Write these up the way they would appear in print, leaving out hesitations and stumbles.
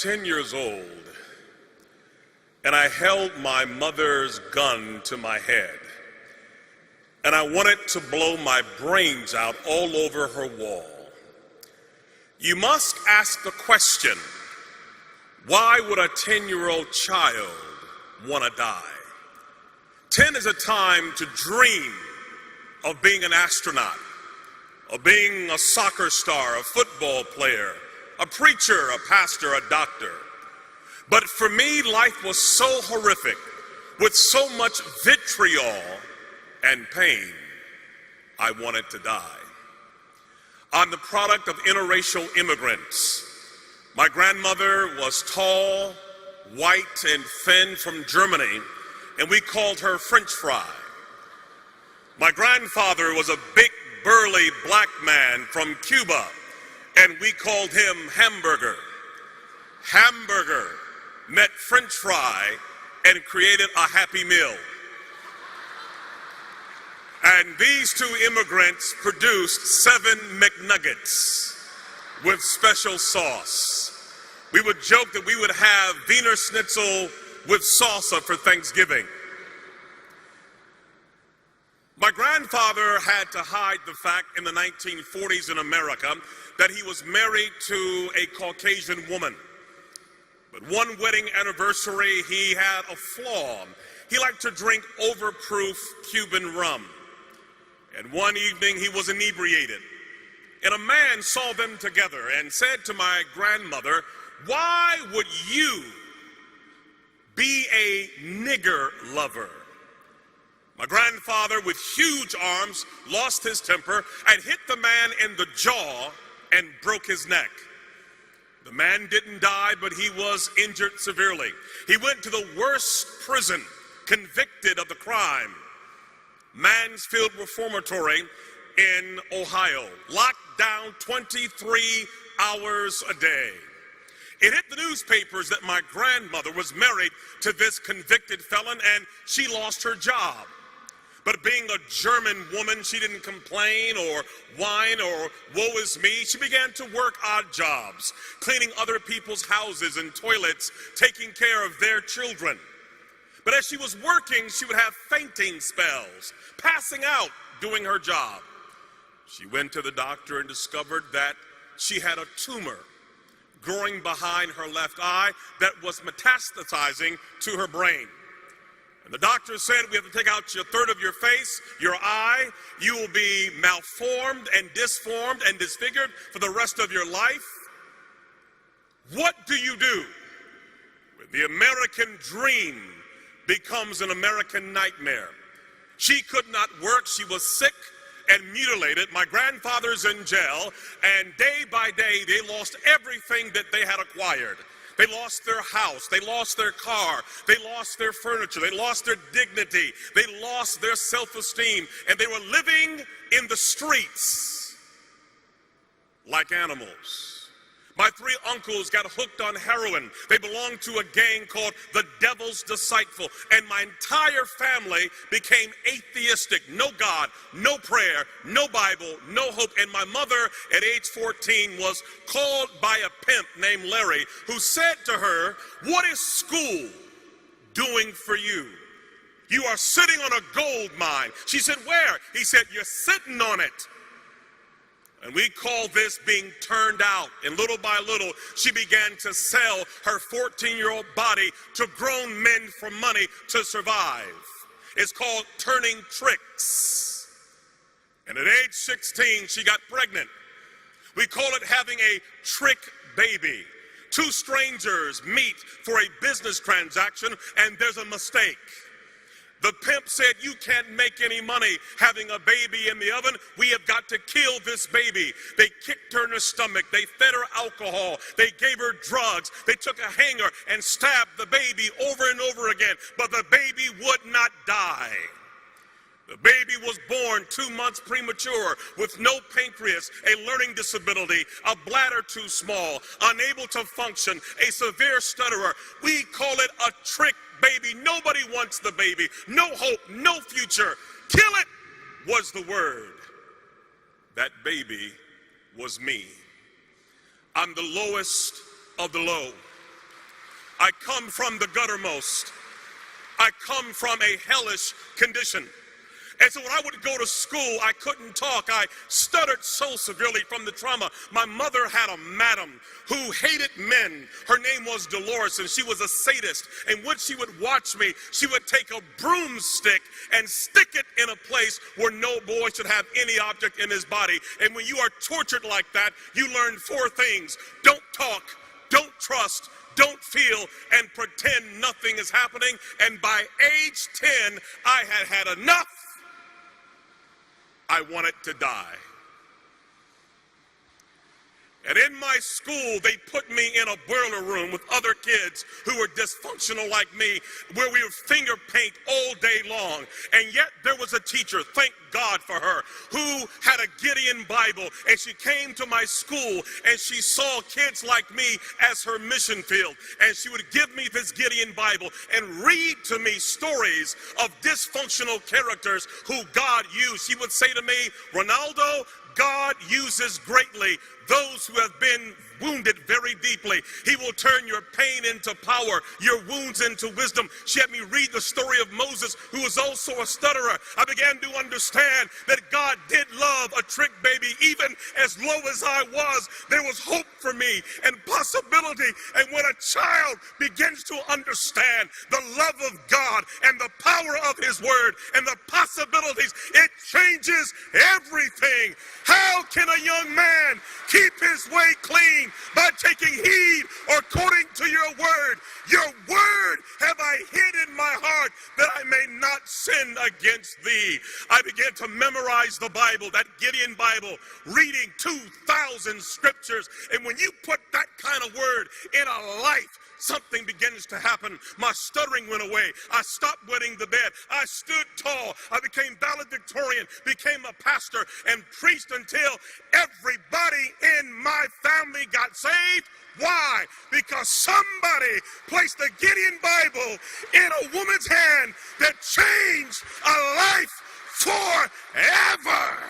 10 years old, and I held my mother's gun to my head, and I wanted to blow my brains out all over her wall. You must ask the question, why would a 10-year-old child want to die? 10 is a time to dream of being an astronaut, of being a soccer star, a football player, a preacher, a pastor, a doctor. But for me, life was so horrific, with so much vitriol and pain, I wanted to die. I'm the product of interracial immigrants. My grandmother was tall, white, and thin from Germany, and we called her French fry. My grandfather was a big, burly black man from Cuba, and we called him Hamburger. Hamburger met French fry and created a Happy Meal. And these two immigrants produced 7 McNuggets with special sauce. We would joke that we would have Wiener Schnitzel with salsa for Thanksgiving. My grandfather had to hide the fact in the 1940s in America that he was married to a Caucasian woman. But one wedding anniversary, he had a flaw. He liked to drink overproof Cuban rum. And one evening he was inebriated. And a man saw them together and said to my grandmother, "Why would you be a nigger lover?" My grandfather, with huge arms, lost his temper and hit the man in the jaw and broke his neck. The man didn't die, but he was injured severely. He went to the worst prison, convicted of the crime, Mansfield Reformatory in Ohio, locked down 23 hours a day. It hit the newspapers that my grandmother was married to this convicted felon and she lost her job. But being a German woman, she didn't complain or whine or woe is me. She began to work odd jobs, cleaning other people's houses and toilets, taking care of their children. But as she was working, she would have fainting spells, passing out doing her job. She went to the doctor and discovered that she had a tumor growing behind her left eye that was metastasizing to her brain. And the doctor said, "We have to take out a third of your face, your eye. You will be malformed and disformed and disfigured for the rest of your life." What do you do when the American dream becomes an American nightmare? She could not work. She was sick and mutilated. My grandfather's in jail, and day by day, they lost everything that they had acquired. They lost their house, they lost their car, they lost their furniture, they lost their dignity, they lost their self-esteem, and they were living in the streets like animals. My 3 uncles got hooked on heroin. They belonged to a gang called the Devil's Disciple, and my entire family became atheistic. No God, no prayer, no Bible, no hope. And my mother at age 14 was called by a pimp named Larry, who said to her, "What is school doing for you? You are sitting on a gold mine." She said, "Where?" He said, "You're sitting on it." And we call this being turned out. And little by little, she began to sell her 14-year-old body to grown men for money to survive. It's called turning tricks. And at age 16, she got pregnant. We call it having a trick baby. 2 strangers meet for a business transaction, and there's a mistake. The pimp said, "You can't make any money having a baby in the oven. We have got to kill this baby." They kicked her in the stomach. They fed her alcohol. They gave her drugs. They took a hanger and stabbed the baby over and over again. But the baby would not die. The baby was born 2 months premature with no pancreas, a learning disability, a bladder too small, unable to function, a severe stutterer. We call it a trick baby. Nobody wants the baby. No hope, no future. Kill it was the word. That baby was me. I'm the lowest of the low. I come from the guttermost. I come from a hellish condition. And so when I would go to school, I couldn't talk. I stuttered so severely from the trauma. My mother had a madam who hated men. Her name was Dolores, and she was a sadist. And when she would watch me, she would take a broomstick and stick it in a place where no boy should have any object in his body. And when you are tortured like that, you learn 4 things. Don't talk, don't trust, don't feel, and pretend nothing is happening. And by age 10, I had had enough. I wanted to die. And in my school, they put me in a boiler room with other kids who were dysfunctional like me, where we would finger paint all day long. And yet there was a teacher, thank God for her, who had a Gideon Bible. And she came to my school and she saw kids like me as her mission field. And she would give me this Gideon Bible and read to me stories of dysfunctional characters who God used. She would say to me, Ronaldo, God uses greatly those who have been wounded very deeply. He will turn your pain into power, your wounds into wisdom. She had me read the story of Moses, who was also a stutterer. I began to understand that God did love a trick baby. Even as low as I was, there was hope for me and possibility. And when a child begins to understand the love of God and the power of his word and the possibilities, it changes everything. How can a young man keep his way clean? By taking heed according to your word. Your word have I hid in my heart that I may not sin against thee. I began to memorize the Bible, that Gideon Bible, reading 2,000 scriptures. And when you put that kind of word in a life, something begins to happen. My stuttering went away. I stopped wetting the bed. I stood tall. I became valedictorian, became a pastor, and preached until everybody in my family got saved. Why? Because somebody placed the Gideon Bible in a woman's hand that changed a life forever.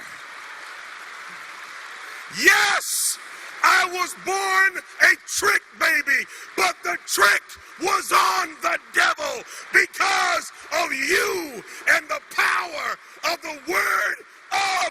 Yes, I was born a trick baby, but the trick was on the devil because of you and the power of the word of